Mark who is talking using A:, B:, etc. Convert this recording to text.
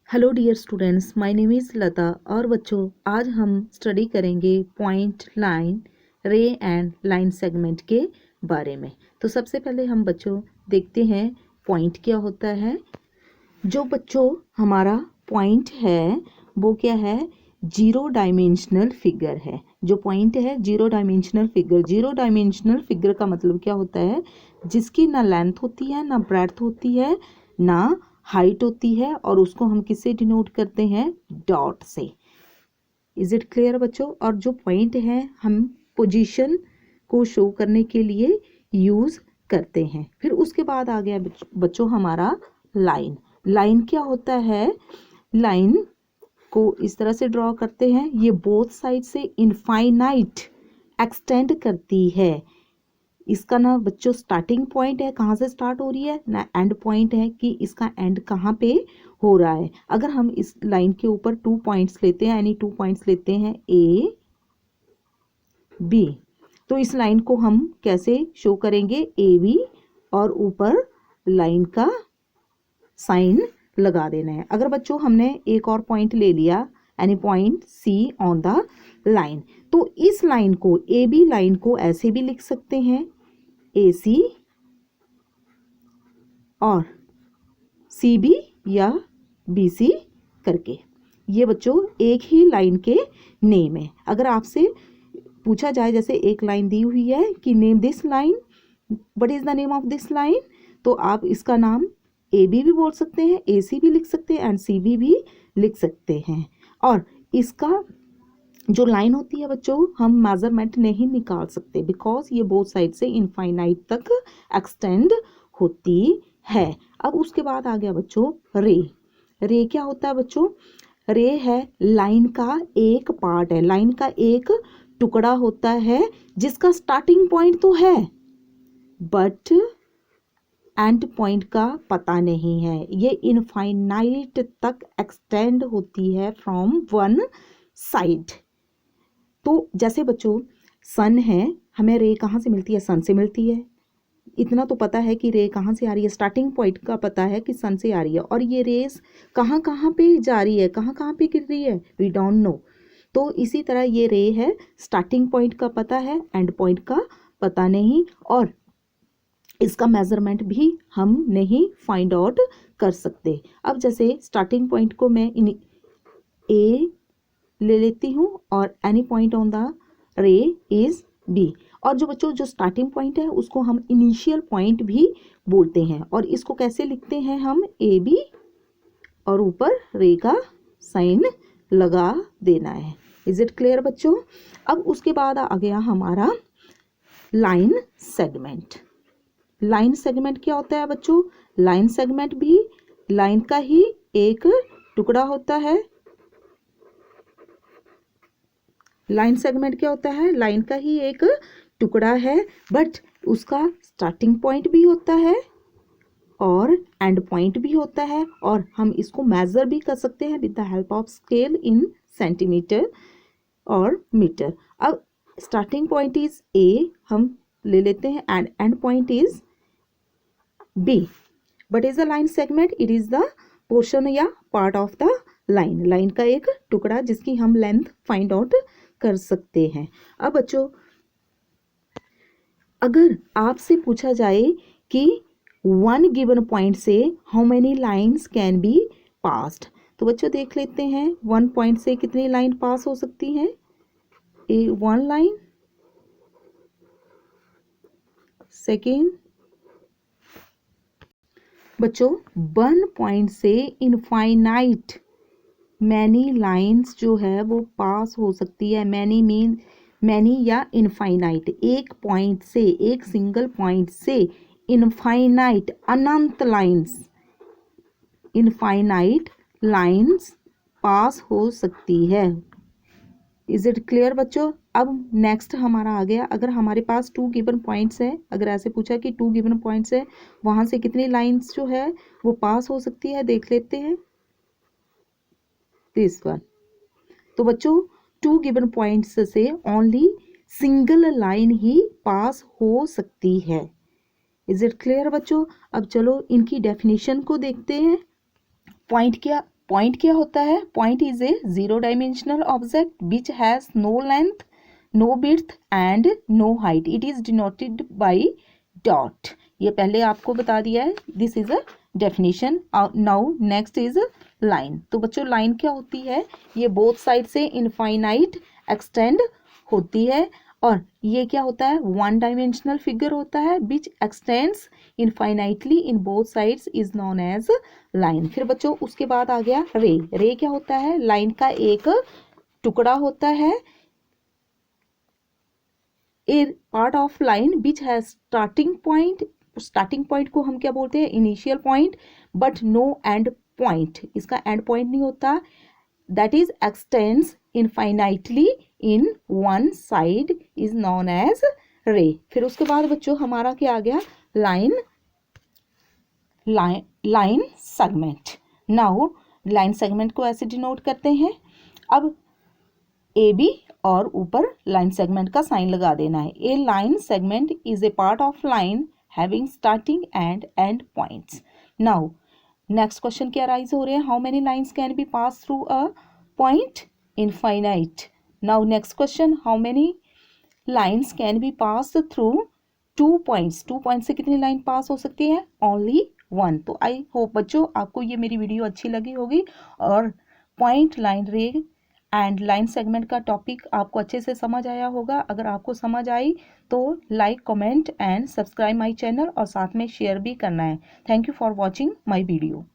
A: Hello dear students, my name is Lata. और बच्चों, आज हम स्टडी करेंगे point, line, ray and line segment के बारे में। तो सबसे पहले हम बच्चों देखते हैं पॉइंट क्या होता है। जो बच्चों हमारा पॉइंट है वो क्या है? जीरो डायमेंशनल फिगर है। जो पॉइंट है zero dimensional figure. Zero dimensional figure का मतलब क्या होता है? जिसकी ना लेंथ होती है, ना ब्रेड्थ होती है, ना हाइट होती है, और उसको हम किससे डिनोट करते हैं? डॉट से। इज इट क्लियर बच्चों? और जो पॉइंट है हम पोजीशन को शो करने के लिए यूज करते हैं। फिर उसके बाद आ गया बच्चों हमारा लाइन। लाइन क्या होता है? लाइन को इस तरह से ड्रॉ करते हैं। ये बोथ साइड से इनफाइनाइट एक्सटेंड करती है। इसका ना बच्चों स्टार्टिंग पॉइंट है, कहाँ से स्टार्ट हो रही है, ना एंड पॉइंट है कि इसका एंड कहाँ पे हो रहा है। अगर हम इस लाइन के ऊपर 2 पॉइंट्स लेते हैं, यानी 2 पॉइंट्स लेते हैं ए बी, तो इस लाइन को हम कैसे शो करेंगे? ए बी, और ऊपर लाइन का साइन लगा देना है। अगर बच्चों हमने एक और पॉइंट ले लिया, यानी point C on the line, तो इस लाइन को, ए बी लाइन को ऐसे भी लिख सकते हैं, ए सी और सी बी या बी सी करके। ये बच्चों एक ही लाइन के नेम है। अगर आपसे पूछा जाए, जैसे एक लाइन दी हुई है कि name this line, what is the name of this line, तो आप इसका नाम ए बी भी बोल सकते हैं, ए सी भी लिख सकते हैं, एंड सी बी भी लिख सकते हैं। और इसका जो लाइन होती है बच्चों, हम मेजरमेंट नहीं निकाल सकते, बिकॉज ये बोथ साइड से इनफाइनाइट तक एक्सटेंड होती है। अब उसके बाद आ गया बच्चों रे। रे क्या होता है बच्चों? रे है लाइन का एक पार्ट है, लाइन का एक टुकड़ा होता है जिसका स्टार्टिंग पॉइंट तो है बट एंड पॉइंट का पता नहीं है। ये इनफाइनाइट तक एक्सटेंड होती है फ्रॉम वन साइड। तो जैसे बच्चों सन है, हमें रे कहाँ से मिलती है? सन से मिलती है। इतना तो पता है कि रे कहाँ से आ रही है, स्टार्टिंग पॉइंट का पता है कि सन से आ रही है। और ये रेस कहाँ कहाँ पे जा रही है, कहाँ कहाँ पे गिर रही है, वी डोंट नो। तो इसी तरह ये रे है, स्टार्टिंग पॉइंट का पता है, एंड पॉइंट का पता नहीं, और इसका मेजरमेंट भी हम नहीं फाइंड आउट कर सकते। अब जैसे स्टार्टिंग पॉइंट को मैं ए ले लेती हूँ और any point on the ray is B. और जो बच्चों जो स्टार्टिंग पॉइंट है उसको हम इनिशियल पॉइंट भी बोलते हैं। और इसको कैसे लिखते हैं हम? ए बी और ऊपर रे का साइन लगा देना है। इज इट क्लियर बच्चों? अब उसके बाद आ गया हमारा लाइन सेगमेंट। लाइन सेगमेंट क्या होता है बच्चों? लाइन सेगमेंट भी लाइन का ही एक टुकड़ा होता है। लाइन सेगमेंट क्या होता है? लाइन का ही एक टुकड़ा है, बट उसका स्टार्टिंग पॉइंट भी होता है और एंड पॉइंट भी होता है, और हम इसको मेजर भी कर सकते हैं with the help of scale in centimetre और मीटर। अब स्टार्टिंग पॉइंट इज ए हम ले लेते हैं, and end point is B. But is the line segment? It is the portion या part of the line, line का एक टुकड़ा जिसकी हम लेंथ फाइंड आउट कर सकते हैं। अब बच्चों अगर आपसे पूछा जाए कि वन गिवन पॉइंट से how many lines can be passed, तो बच्चों देख लेते हैं वन पॉइंट से कितनी लाइन पास हो सकती हैं। ए वन लाइन, सेकेंड बच्चों वन पॉइंट से इनफाइनाइट मैनी लाइन्स जो है वो पास हो सकती है। मैनी मीन मैनी या इनफाइनाइट। एक पॉइंट से, एक सिंगल पॉइंट से इनफाइनाइट अनंत लाइन्स, इनफाइनाइट लाइन्स पास हो सकती है। इज इट क्लियर बच्चों? अब नेक्स्ट हमारा आ गया, अगर हमारे पास 2 गिवन पॉइंट्स है, अगर ऐसे पूछा कि 2 गिवन पॉइंट्स है, वहां से कितनी लाइन्स जो है वो पास हो सकती है, देख लेते हैं दिस वन। तो बच्चों 2 गिवन पॉइंट्स से ओनली सिंगल लाइन ही पास हो सकती है। इज इट क्लियर बच्चों? अब चलो इनकी डेफिनेशन को देखते हैं। पॉइंट क्या पॉइंट क्या होता है? Point is a zero dimensional object which has no length, no width and no height. It is denoted by dot. ये पहले आपको बता दिया है. This is a definition. Now next is line. तो बच्चों लाइन क्या होती है? ये बोथ साइड से इनफाइनाइट एक्सटेंड होती है. और ये क्या होता है? वन डायमेंशनल फिगर होता है which extends infinitely in both sides is known as line. फिर बच्चों उसके बाद आ गया रे. रे क्या होता है? लाइन का एक टुकड़ा होता है. A part of line which has starting point. Starting point को हम क्या बोलते हैं? Initial point. But no end point. इसका एंड पॉइंट नहीं होता. That is extends infinitely in one side is known as ray. फिर उसके बाद बच्चों हमारा क्या आ गया? Line. Line segment. Now line segment को ऐसे डिनोट करते हैं. अब ए बी और ऊपर लाइन सेगमेंट का साइन लगा देना है. A line segment is a part of line having starting and end points. Now next question क्या राइज हो रहे हैं? How many lines can be pass through a point? Infinite. Now next question, how many lines can be pass through two points? Two point से कितनी line pass हो सकती है? Only one. तो आई होप बच्चों आपको ये मेरी वीडियो अच्छी लगी होगी और point, line, ray and line segment का टॉपिक आपको अच्छे से समझ आया होगा. अगर आपको समझ आई तो like, comment and subscribe my channel और साथ में शेयर भी करना है. Thank you for watching my video.